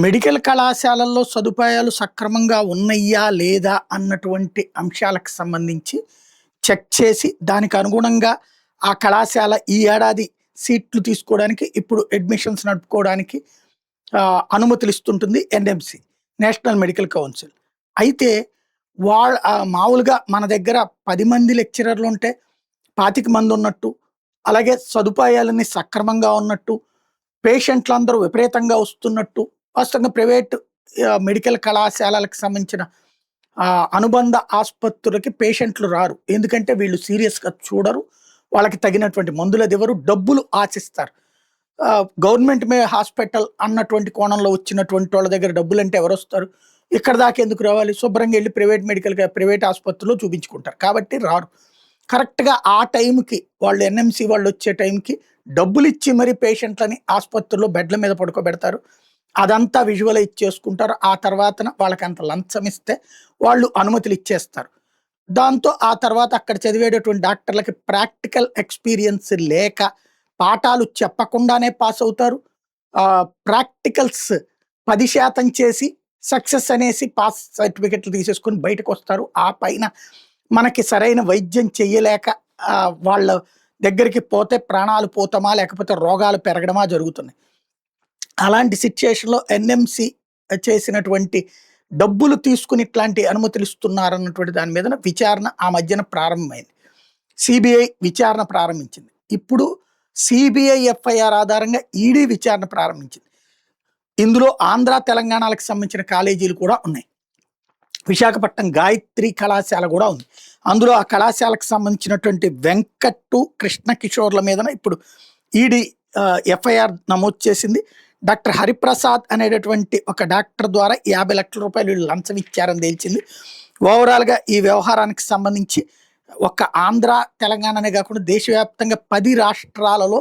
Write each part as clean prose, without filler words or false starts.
Medical కళాశాలల్లో సదుపాయాలు సక్రమంగా ఉన్నయ్యా లేదా అన్నటువంటి అంశాలకు సంబంధించి చెక్ చేసి దానికి అనుగుణంగా ఆ కళాశాల ఈ ఏడాది సీట్లు తీసుకోవడానికి ఇప్పుడు అడ్మిషన్స్ నడుపుకోవడానికి అనుమతులు ఇస్తుంటుంది ఎన్ఎంసి, నేషనల్ మెడికల్ కౌన్సిల్. అయితే మామూలుగా మన దగ్గర 10 మంది లెక్చరర్లు ఉంటే 25 మంది ఉన్నట్టు, అలాగే సదుపాయాలన్నీ సక్రమంగా ఉన్నట్టు, పేషెంట్లందరూ విపరీతంగా వస్తున్నట్టు, వాస్తవంగా ప్రైవేట్ మెడికల్ కళాశాలలకు సంబంధించిన అనుబంధ ఆసుపత్రులకి పేషెంట్లు రారు. ఎందుకంటే వీళ్ళు సీరియస్‌గా చూడరు. వాళ్ళకి తగినటువంటి మందులది ఇవ్వరు. డబ్బులు ఆశిస్తారు. గవర్నమెంట్ హాస్పిటల్ అన్నటువంటి కోణంలో వచ్చినటువంటి వాళ్ళ దగ్గర డబ్బులంటే ఎవరొస్తారు? ఇక్కడ దాకా ఎందుకు రావాలి? శుభ్రంగా వెళ్ళి ప్రైవేట్ ఆసుపత్రిలో చూపించుకుంటారు. కాబట్టి రారు. కరెక్ట్‌గా ఆ టైంకి వాళ్ళు ఎన్ఎంసీ వాళ్ళు వచ్చే టైంకి డబ్బులిచ్చి మరి పేషెంట్లని ఆసుపత్రిలో బెడ్ల మీద పడుకోబెడతారు. అదంతా విజువలైజ్ చేసుకుంటారు. ఆ తర్వాతన వాళ్ళకంత లంచం ఇస్తే వాళ్ళు అనుమతులు ఇచ్చేస్తారు. దాంతో ఆ తర్వాత అక్కడ చదివేటటువంటి డాక్టర్లకి ప్రాక్టికల్ ఎక్స్‌పీరియన్స్ లేక పాఠాలు చెప్పకుండానే పాస్ అవుతారు. ప్రాక్టికల్స్ 10% చేసి సక్సెస్ అనేసి పాస్ సర్టిఫికెట్లు తీసేసుకొని బయటకొస్తారు. ఆ పైన మనకి సరైన వైద్యం చెయ్యలేక వాళ్ళ దగ్గరికి పోతే ప్రాణాలు పోతామా, లేకపోతే రోగాలు పెరగడమా జరుగుతున్నాయి. అలాంటి సిట్యుయేషన్‌లో ఎన్ఎంసి చేసినటువంటి డబ్బులు తీసుకుని ఇట్లాంటి అనుమతులు ఇస్తున్నారన్నటువంటి దాని మీద విచారణ ఆ మధ్యన ప్రారంభమైంది. సిబిఐ విచారణ ప్రారంభించింది. ఇప్పుడు సిబిఐ ఎఫ్ఐఆర్ ఆధారంగా ఈడీ విచారణ ప్రారంభించింది. ఇందులో ఆంధ్ర, తెలంగాణలకు సంబంధించిన కాలేజీలు కూడా ఉన్నాయి. విశాఖపట్నం గాయత్రి కళాశాల కూడా ఉంది. అందులో ఆ కళాశాలకు సంబంధించినటువంటి వెంకట్టు, కృష్ణ కిషోర్ల మీదన ఇప్పుడు ఈడీ ఎఫ్ఐఆర్ నమోదు చేసింది. డాక్టర్ హరిప్రసాద్ అనేటటువంటి ఒక డాక్టర్ ద్వారా 50 లక్షల రూపాయలు వీళ్ళు లంచం ఇచ్చారని తేల్చింది. ఓవరాల్గా ఈ వ్యవహారానికి సంబంధించి ఒక్క ఆంధ్ర, తెలంగాణనే కాకుండా దేశవ్యాప్తంగా 10 రాష్ట్రాలలో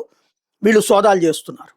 వీళ్ళు సోదాలు చేస్తున్నారు.